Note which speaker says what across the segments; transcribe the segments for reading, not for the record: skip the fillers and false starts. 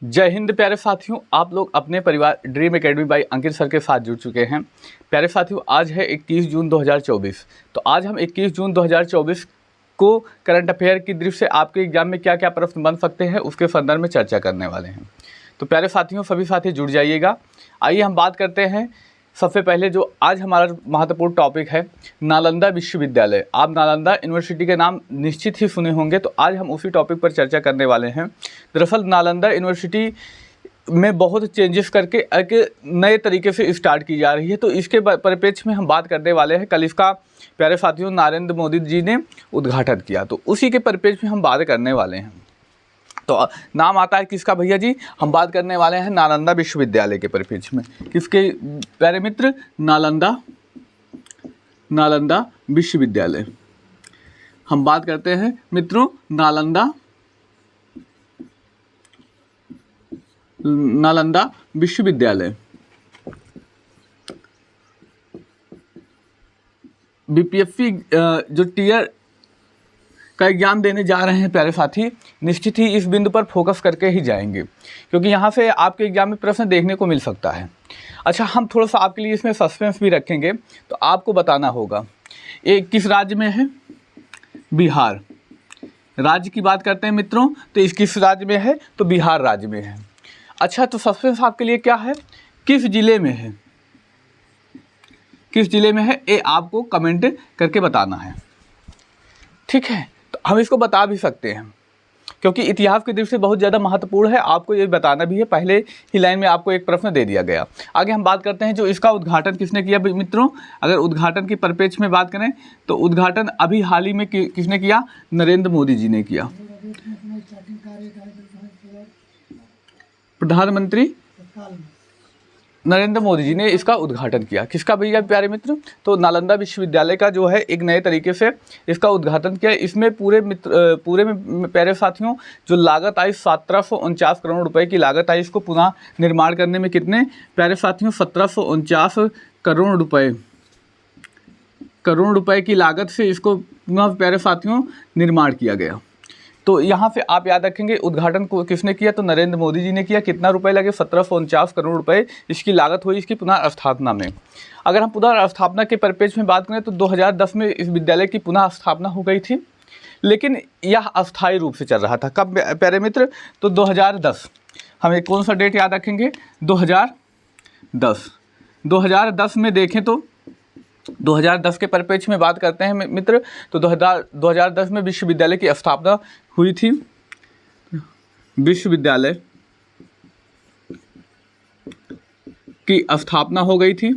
Speaker 1: जय हिंद प्यारे साथियों, आप लोग अपने परिवार dream academy by Ankit sir के साथ जुड़ चुके हैं। प्यारे साथियों, आज है 21 जून 2024। तो आज हम 21 जून 2024 को करंट अफेयर की दृष्टि से आपके एग्जाम में क्या क्या प्रश्न बन सकते हैं उसके संदर्भ में चर्चा करने वाले हैं। तो प्यारे साथियों, सभी साथी जुड़ जाइएगा। आइए हम बात करते हैं। सबसे पहले जो आज हमारा महत्वपूर्ण टॉपिक है नालंदा विश्वविद्यालय। आप नालंदा यूनिवर्सिटी के नाम निश्चित ही सुने होंगे, तो आज हम उसी टॉपिक पर चर्चा करने वाले हैं। दरअसल नालंदा यूनिवर्सिटी में बहुत चेंजेस करके एक नए तरीके से स्टार्ट की जा रही है, तो इसके परिप्रेक्ष्य में हम बात करने वाले हैं। कल इसका प्यारे साथियों नरेंद्र मोदी जी ने उद्घाटन किया, तो उसी के परिप्रेक्ष्य में हम बात करने वाले हैं। तो नाम आता है किसका भैया जी? हम बात करने वाले हैं नालंदा विश्वविद्यालय के परिप्रेक्ष्य में। किसके प्यारे मित्र? नालंदा विश्वविद्यालय। हम बात करते हैं मित्रों नालंदा विश्वविद्यालय। बीपीएससी जो टीयर का एग्जाम देने जा रहे हैं प्यारे साथी, निश्चित ही इस बिंदु पर फोकस करके ही जाएंगे, क्योंकि यहाँ से आपके एग्जाम में प्रश्न देखने को मिल सकता है। अच्छा, हम थोड़ा सा आपके लिए इसमें सस्पेंस भी रखेंगे, तो आपको बताना होगा ये किस राज्य में है। बिहार राज्य की बात करते हैं मित्रों, तो इस किस राज्य में है? तो बिहार राज्य में है। अच्छा, तो सस्पेंस आपके लिए क्या है? किस जिले में है? किस जिले में है ये आपको कमेंट करके बताना है, ठीक है। तो हम इसको बता भी सकते हैं, क्योंकि इतिहास की दृष्टि से बहुत ज़्यादा महत्वपूर्ण है, आपको ये बताना भी है। पहले ही लाइन में आपको एक प्रश्न दे दिया गया। आगे हम बात करते हैं जो इसका उद्घाटन किसने किया मित्रों। अगर उद्घाटन की परिप्रेक्ष्य में बात करें तो उद्घाटन अभी हाल ही में किसने किया? नरेंद्र मोदी जी ने किया। प्रधानमंत्री नरेंद्र मोदी जी ने इसका उद्घाटन किया। किसका भैया प्यारे मित्र? तो नालंदा विश्वविद्यालय का जो है एक नए तरीके से इसका उद्घाटन किया। इसमें पूरे में प्यारे साथियों जो लागत आई 1749 करोड़ रुपए की लागत आई। इसको पुनः निर्माण करने में कितने प्यारे साथियों? 1749 करोड़ रुपए की लागत से इसको पुनः प्यारे साथियों निर्माण किया गया। तो यहाँ से आप याद रखेंगे उद्घाटन को किसने किया? तो नरेंद्र मोदी जी ने किया। कितना रुपए लगे? 1749 करोड़ रुपए इसकी लागत हुई इसकी पुनः स्थापना में। अगर हम पुनः स्थापना के परिप्रेक्ष्य में बात करें तो 2010 में इस विद्यालय की पुनः स्थापना हो गई थी, लेकिन यह अस्थायी रूप से चल रहा था। कब प्यारे मित्र? तो 2010। हमें कौन सा डेट याद रखेंगे? 2010 में देखें तो 2010 के परिप्रेक्ष्य में बात करते हैं मित्र, तो 2010 में विश्वविद्यालय की स्थापना हुई थी। विश्वविद्यालय की स्थापना हो गई थी,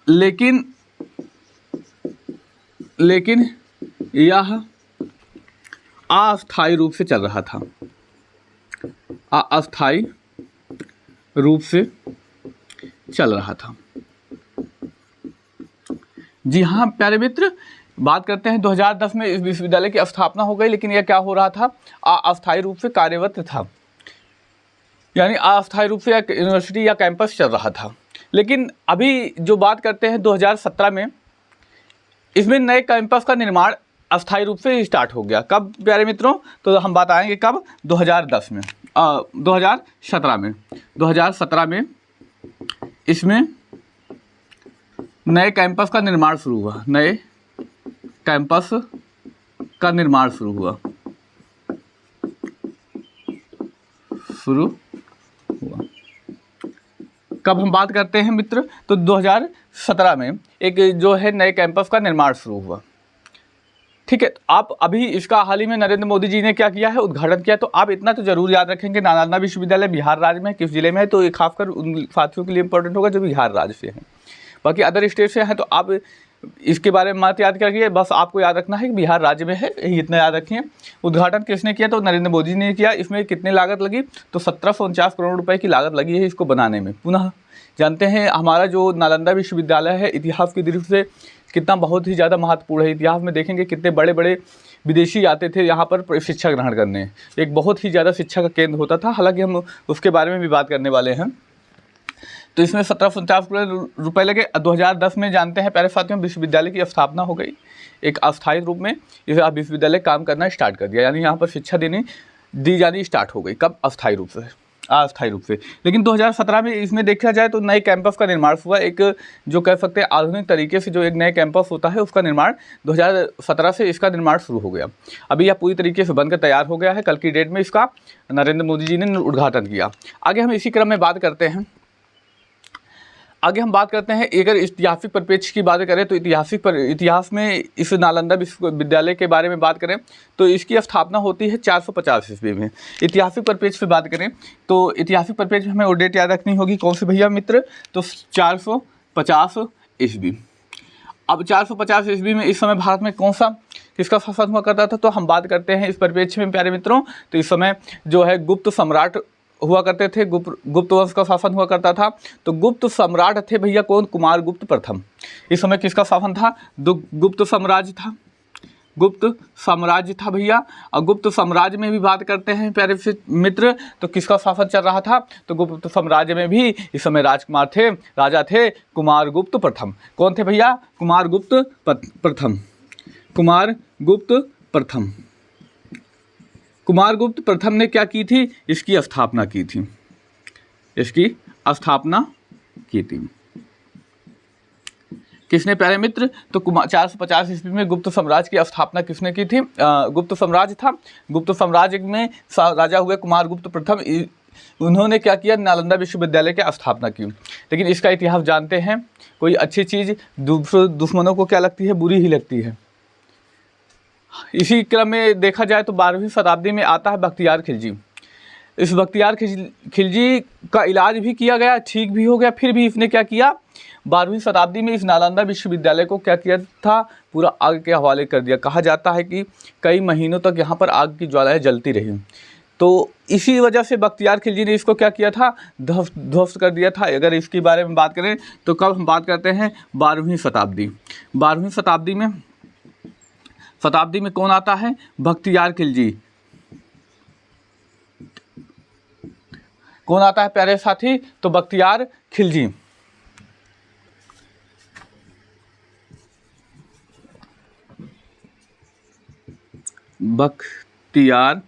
Speaker 1: लेकिन यह अस्थायी रूप से चल रहा था। अस्थायी रूप से चल रहा था। जी हाँ प्यारे मित्र, बात करते हैं 2010 में इस विश्वविद्यालय की स्थापना हो गई, लेकिन यह क्या हो रहा था? अस्थायी रूप से कार्यरत था, यानी अस्थायी रूप से यूनिवर्सिटी या कैंपस चल रहा था। लेकिन अभी जो बात करते हैं 2017 में इसमें नए कैंपस का निर्माण अस्थायी रूप से स्टार्ट हो गया। कब प्यारे मित्रों? तो हम बात आएंगे कब? 2017 में इसमें नए कैंपस का निर्माण शुरू हुआ। कब हम बात करते हैं मित्र? तो 2017 में एक जो है नए कैंपस का निर्माण शुरू हुआ, ठीक है। तो आप अभी इसका हाल ही में नरेंद्र मोदी जी ने क्या किया है? उद्घाटन किया। तो आप इतना तो जरूर याद रखेंगे नालंदा विश्वविद्यालय बिहार राज्य में किस जिले में है, तो ये खासकर उन साथियों के लिए इंपॉर्टेंट होगा जो बिहार राज्य से हैं। बाकी अदर स्टेट से हैं तो आप इसके बारे में मत याद करिए, बस आपको याद रखना है कि बिहार राज्य में है, इतना याद रखिए। उद्घाटन किसने किया? तो नरेंद्र मोदी जी ने किया। इसमें कितनी लागत लगी? तो 1749 करोड़ रुपए की लागत लगी है इसको बनाने में। पुनः जानते हैं हमारा जो नालंदा विश्वविद्यालय है इतिहास की दृष्टि से कितना बहुत ही ज़्यादा महत्वपूर्ण है। इतिहास में देखेंगे कितने बड़े बड़े विदेशी आते थे यहाँ पर शिक्षा ग्रहण करने। एक बहुत ही ज़्यादा शिक्षा का केंद्र होता था, हालांकि हम उसके बारे में भी बात करने वाले हैं। तो इसमें 1750 करोड़ रुपए लगे। 2010 में जानते हैं प्यारे साथियों विश्वविद्यालय की स्थापना हो गई। एक अस्थायी रूप में इस विश्वविद्यालय काम करना स्टार्ट कर दिया, यानी यहाँ पर शिक्षा दी जानी स्टार्ट हो गई। कब? अस्थायी रूप से, अस्थायी रूप से। लेकिन 2017 में इसमें देखा जाए तो नए कैंपस का निर्माण हुआ, एक जो कह सकते हैं आधुनिक तरीके से जो एक नए कैंपस होता है उसका निर्माण 2017 से इसका निर्माण शुरू हो गया। अभी यह पूरी तरीके से बनकर तैयार हो गया है। कल की डेट में इसका नरेंद्र मोदी जी ने उद्घाटन किया। आगे हम इसी क्रम में बात करते हैं। आगे हम बात करते हैं, अगर ऐतिहासिक परिप्रेक्ष्य की बात करें तो इतिहास में इस नालंदा विश्वविद्यालय के बारे में बात करें तो इसकी स्थापना होती है 450 ईस्वी में। ऐतिहासिक परिप्रेक्ष्य से बात करें तो ऐतिहासिक परिप्रेक्ष्य में हमें वो डेट याद रखनी होगी, कौन सी भैया मित्र? तो 450 ईस्वी। अब 450 ईस्वी में इस समय भारत में किसका शासन हुआ करता था? तो हम बात करते हैं इस परिप्रेक्ष्य में प्यारे मित्रों, तो इस समय जो है गुप्त सम्राट हुआ करते थे, गुप्त वंश का शासन हुआ करता था। तो गुप्त सम्राट थे भैया कौन? कुमारगुप्त प्रथम। इस समय किसका शासन था? गुप्त साम्राज्य था, गुप्त साम्राज्य था भैया। और गुप्त साम्राज्य में भी बात करते हैं प्यारे मित्र, तो किसका शासन चल रहा था? तो गुप्त साम्राज्य में भी इस समय राजकुमार थे, राजा थे कुमारगुप्त प्रथम। कौन थे भैया? कुमारगुप्त प्रथम। कुमारगुप्त प्रथम। कुमारगुप्त प्रथम ने क्या की थी? इसकी स्थापना की थी, इसकी स्थापना की थी। किसने प्यारे मित्र? तो 450 ईस्वी में गुप्त साम्राज्य की स्थापना किसने की थी? गुप्त साम्राज्य था। गुप्त साम्राज्य में राजा हुए कुमारगुप्त प्रथम। उन्होंने क्या किया? नालंदा विश्वविद्यालय की स्थापना की। लेकिन इसका इतिहास जानते हैं, कोई अच्छी चीज़ दुश्मनों को क्या लगती है? बुरी ही लगती है। इसी क्रम में देखा जाए तो 12वीं शताब्दी में आता है बख्तियार खिलजी। इस बख्तियार खिलजी का इलाज भी किया गया, ठीक भी हो गया। फिर भी इसने क्या किया? 12वीं शताब्दी में इस नालंदा विश्वविद्यालय को क्या किया था? पूरा आग के हवाले कर दिया। कहा जाता है कि कई महीनों तक यहाँ पर आग की ज्वालाएं जलती रही। तो इसी वजह से बख्तियार खिलजी ने इसको क्या किया था? ध्वस्त कर दिया था। अगर इसके बारे में बात करें तो कब हम बात करते हैं? 12वीं शताब्दी। 12वीं शताब्दी में कौन आता है? बख्तियार खिलजी। कौन आता है प्यारे साथी? तो बख्तियार खिलजी। बख्तियार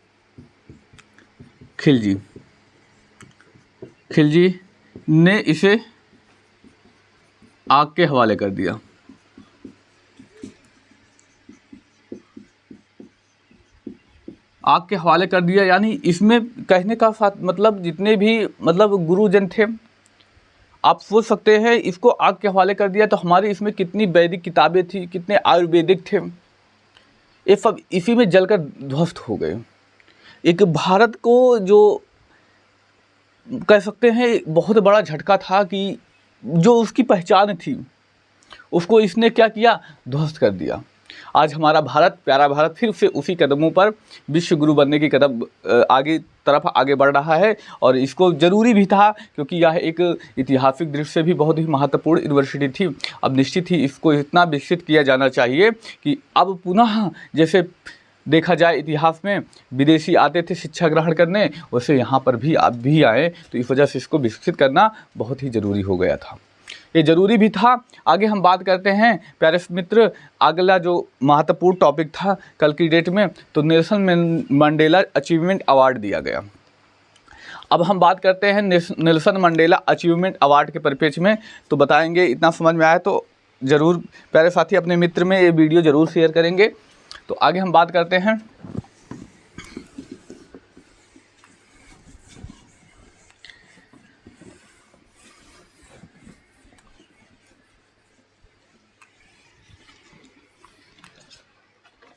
Speaker 1: खिलजी ने इसे आग के हवाले कर दिया। आग के हवाले कर दिया, यानी इसमें कहने का मतलब जितने भी गुरुजन थे, आप सोच सकते हैं इसको आग के हवाले कर दिया। तो हमारी इसमें कितनी वैदिक किताबें थी, कितने आयुर्वेदिक थे, ये सब इसी में जलकर ध्वस्त हो गए। एक भारत को जो कह सकते हैं बहुत बड़ा झटका था कि जो उसकी पहचान थी उसको इसने क्या किया? ध्वस्त कर दिया। आज हमारा भारत, प्यारा भारत, फिर से उसी कदमों पर विश्व गुरु बनने की तरफ आगे बढ़ रहा है। और इसको ज़रूरी भी था, क्योंकि यह एक ऐतिहासिक दृष्टि से भी बहुत ही महत्वपूर्ण यूनिवर्सिटी थी। अब निश्चित ही इसको इतना विकसित किया जाना चाहिए कि अब पुनः जैसे देखा जाए इतिहास में विदेशी आते थे शिक्षा ग्रहण करने, वैसे यहाँ पर भी आप भी आए। तो इस वजह से इसको विकसित करना बहुत ही ज़रूरी हो गया था, ये ज़रूरी भी था। आगे हम बात करते हैं प्यारे मित्र, अगला जो महत्वपूर्ण टॉपिक था कल की डेट में, तो नेल्सन मंडेला अचीवमेंट अवार्ड दिया गया। अब हम बात करते हैं नेल्सन मंडेला अचीवमेंट अवार्ड के परिप्रेक्ष्य में, तो बताएंगे। इतना समझ में आया तो ज़रूर प्यारे साथी अपने मित्र में ये वीडियो ज़रूर शेयर करेंगे। तो आगे हम बात करते हैं।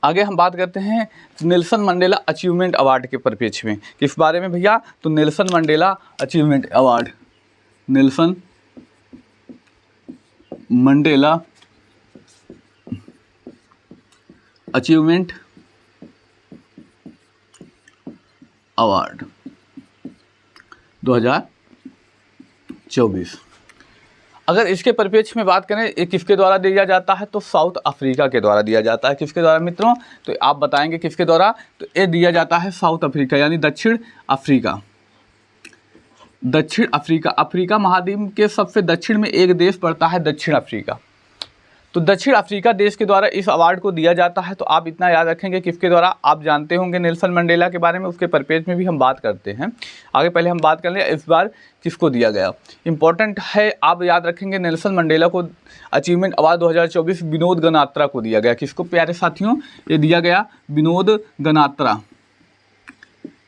Speaker 1: आगे हम बात करते हैं नेल्सन मंडेला अचीवमेंट अवार्ड के परिप्रेक्ष्य में। किस बारे में भैया? तो Nelson Mandela achievement award, Nelson Mandela achievement award 2024। अगर इसके परिप्रेक्ष्य में बात करें ये किसके द्वारा दिया जाता है? तो साउथ अफ्रीका के द्वारा दिया जाता है। किसके द्वारा मित्रों? तो आप बताएंगे किसके द्वारा? तो ये दिया जाता है साउथ अफ्रीका, यानी दक्षिण अफ्रीका। दक्षिण अफ्रीका, अफ्रीका महाद्वीप के सबसे दक्षिण में एक देश पड़ता है दक्षिण अफ्रीका। तो दक्षिण अफ्रीका देश के द्वारा इस अवार्ड को दिया जाता है। तो आप इतना याद रखेंगे किसके द्वारा, आप जानते होंगे नेल्सन मंडेला के बारे में, उसके परिपेक्ष में भी हम बात करते हैं आगे। पहले हम बात कर लें इस बार किसको दिया गया, इंपॉर्टेंट है आप याद रखेंगे। नेल्सन मंडेला को अचीवमेंट अवार्ड 2024 विनोद गनात्रा को दिया गया। किसको प्यारे साथियों, ये दिया गया विनोद गनात्रा,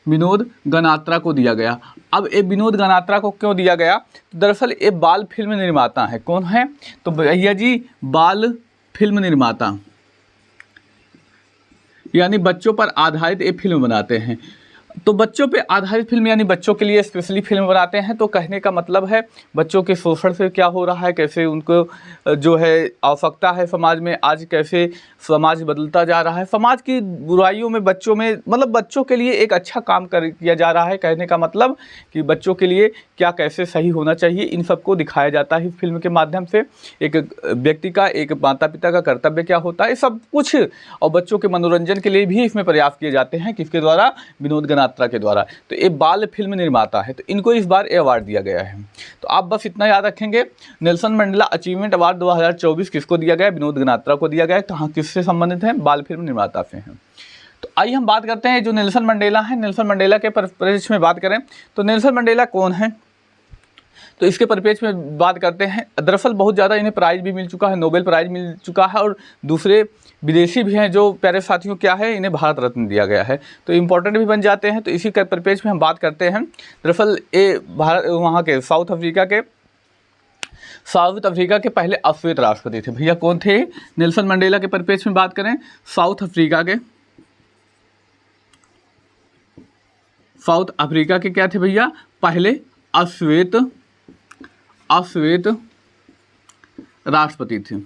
Speaker 1: विनोद गनात्रा को दिया गया। अब ये विनोद गनात्रा को क्यों दिया गया, तो दरअसल ये बाल फिल्म निर्माता है। कौन है, तो भैया जी बाल फिल्म निर्माता, यानी बच्चों पर आधारित ये फिल्म बनाते हैं। तो बच्चों पे आधारित फिल्म यानी बच्चों के लिए स्पेशली फिल्म बनाते हैं। तो कहने का मतलब है बच्चों के शोषण से क्या हो रहा है, कैसे उनको जो है आवश्यकता है समाज में, आज कैसे समाज बदलता जा रहा है, समाज की बुराइयों में बच्चों में, मतलब बच्चों के लिए एक अच्छा काम किया जा रहा है। कहने का मतलब कि बच्चों के लिए क्या कैसे सही होना चाहिए, इन सबको दिखाया जाता है फिल्म के माध्यम से। एक व्यक्ति का, एक माता पिता का कर्तव्य क्या होता है, सब कुछ, और बच्चों के मनोरंजन के लिए भी इसमें प्रयास किए जाते हैं। किसके द्वारा, विनोद गनात्रा के द्वारा। तो ये बाल फिल्म निर्माता है, तो इनको इस बार ये अवार्ड दिया गया है। तो आप बस इतना याद रखेंगे, नेल्सन मंडेला अचीवमेंट अवार्ड 2024 किसको दिया गया, विनोद गनात्रा को दिया गया है। कहाँ, किससे संबंधित है, बाल फिल्म निर्माता से हैं। तो आइए हम बात करते हैं जो नेल्सन मंडेला है, नेल्सन मंडेला के परिप्रेक्ष्य में बात करें तो नेल्सन मंडेला कौन है, तो इसके परिप्रेक्ष्य में बात करते हैं। दरअसल बहुत ज़्यादा इन्हें प्राइज़ भी मिल चुका है, नोबेल प्राइज़ मिल चुका है, और दूसरे विदेशी भी हैं जो प्यारे साथियों क्या है, इन्हें भारत रत्न दिया गया है, तो इम्पोर्टेंट भी बन जाते हैं। तो इसी के परिप्रेक्ष्य में हम बात करते हैं। दरअसल ये भारत, वहाँ के साउथ अफ्रीका के पहले अश्वेत राष्ट्रपति थे। भैया कौन थे, नेल्सन मंडेला के परिप्रेक्ष्य में बात करें, साउथ अफ्रीका के क्या थे भैया, पहले अश्वेत राष्ट्रपति थे।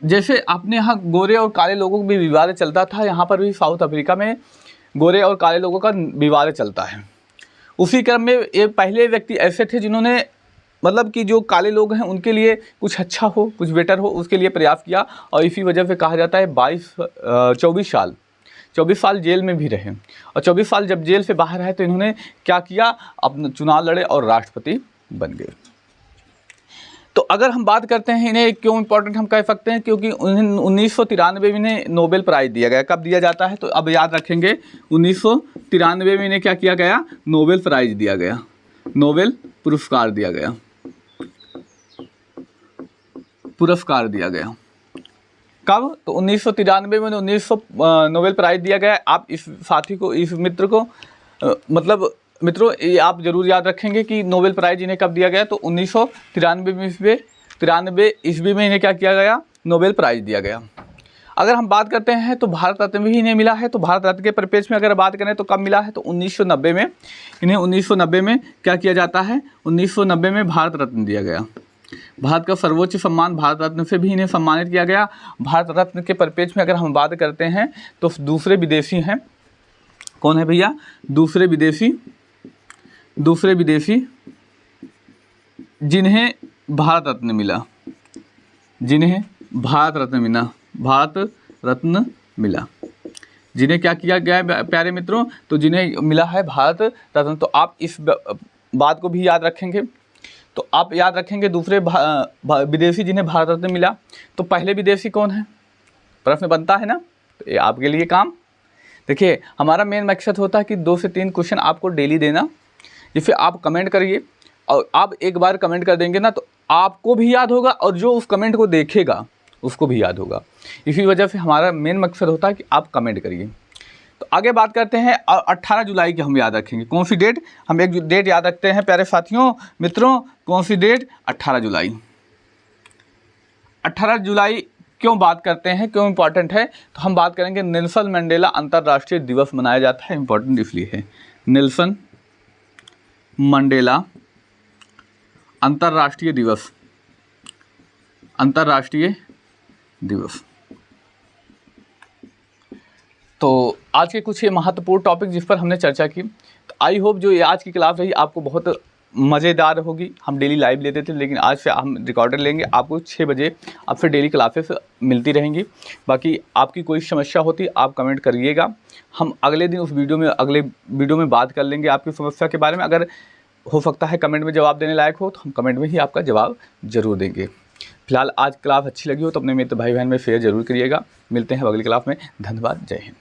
Speaker 1: जैसे अपने यहाँ गोरे और काले लोगों का भी विवाद चलता था, यहाँ पर भी साउथ अफ्रीका में गोरे और काले लोगों का विवाद चलता है। उसी क्रम में ये पहले व्यक्ति ऐसे थे जिन्होंने मतलब कि जो काले लोग हैं उनके लिए कुछ अच्छा हो, कुछ बेटर हो, उसके लिए प्रयास किया, और इसी वजह से कहा जाता है 24 साल जेल में भी रहे, और 24 साल जब जेल से बाहर आए तो इन्होंने क्या किया, अपना चुनाव लड़े और राष्ट्रपति बन गए। तो अगर हम बात करते हैं इन्हें क्यों इम्पोर्टेंट हम कह सकते हैं, क्योंकि उन्हें 1993 में इन्हें नोबेल प्राइज़ दिया गया। कब दिया जाता है, तो अब याद रखेंगे 1993 में इन्हें क्या किया गया, नोबेल प्राइज़ दिया गया, नोबेल पुरस्कार दिया गया, कब, तो 1993 में 1900 नोबेल प्राइज़ दिया गया। आप इस साथी को, इस मित्र को मतलब मित्रों ये आप जरूर याद रखेंगे कि नोबेल प्राइज़ इन्हें कब दिया गया, तो 1993 ईस्वी में इन्हें क्या किया गया, नोबेल प्राइज़ दिया गया। अगर हम बात करते हैं तो भारत रत्न भी इन्हें मिला है। तो भारत रत्न के परिप्रेक्ष्य में अगर बात करें तो कब मिला है, तो 1990 में इन्हें 1990 में क्या किया जाता है, 1990 में भारत रत्न दिया गया। भारत का सर्वोच्च सम्मान भारत रत्न से भी इन्हें सम्मानित किया गया। भारत रत्न के परिप्रेक्ष्य में अगर हम बात करते हैं तो दूसरे विदेशी हैं, कौन है भैया, दूसरे विदेशी जिन्हें भारत रत्न मिला, जिन्हें क्या किया गया है प्यारे मित्रों, तो जिन्हें मिला है भारत रत्न। तो आप इस बात को भी याद रखेंगे। तो आप याद रखेंगे दूसरे विदेशी जिन्हें भारत रत्न मिला, तो पहले विदेशी कौन है, प्रश्न बनता है ना। तो ये आपके लिए काम, देखिए हमारा मेन मकसद होता है कि 2 से 3 क्वेश्चन आपको डेली देना, जिससे आप कमेंट करिए, और आप एक बार कमेंट कर देंगे ना तो आपको भी याद होगा और जो उस कमेंट को देखेगा उसको भी याद होगा। इसी वजह से हमारा मेन मकसद होता है कि आप कमेंट करिए। तो आगे बात करते हैं, 18 जुलाई की हम याद रखेंगे। कौन सी डेट, हम एक डेट याद रखते हैं प्यारे साथियों मित्रों, कौन सी डेट, 18 जुलाई। 18 जुलाई क्यों बात करते हैं, क्यों इम्पॉर्टेंट है, तो हम बात करेंगे नेल्सन मंडेला अंतर्राष्ट्रीय दिवस मनाया जाता है। इम्पॉर्टेंट इसलिए है, नेल्सन मंडेला अंतर्राष्ट्रीय दिवस। तो आज के कुछ ये महत्वपूर्ण टॉपिक जिस पर हमने चर्चा की, तो आई होप जो ये आज की क्लास रही आपको बहुत मज़ेदार होगी। हम डेली लाइव लेते थे, लेकिन आज से हम रिकॉर्डर लेंगे, आपको 6 बजे आपसे डेली क्लासेस मिलती रहेंगी। बाकी आपकी कोई समस्या होती आप कमेंट करिएगा, हम अगले दिन उस अगले वीडियो में बात कर लेंगे आपकी समस्या के बारे में। अगर हो सकता है कमेंट में जवाब देने लायक हो तो हम कमेंट में ही आपका जवाब ज़रूर देंगे। फिलहाल आज क्लास अच्छी लगी हो तो अपने मित्र भाई बहन में शेयर जरूर करिएगा। मिलते हैं अगली क्लास में। धन्यवाद। जय हिंद।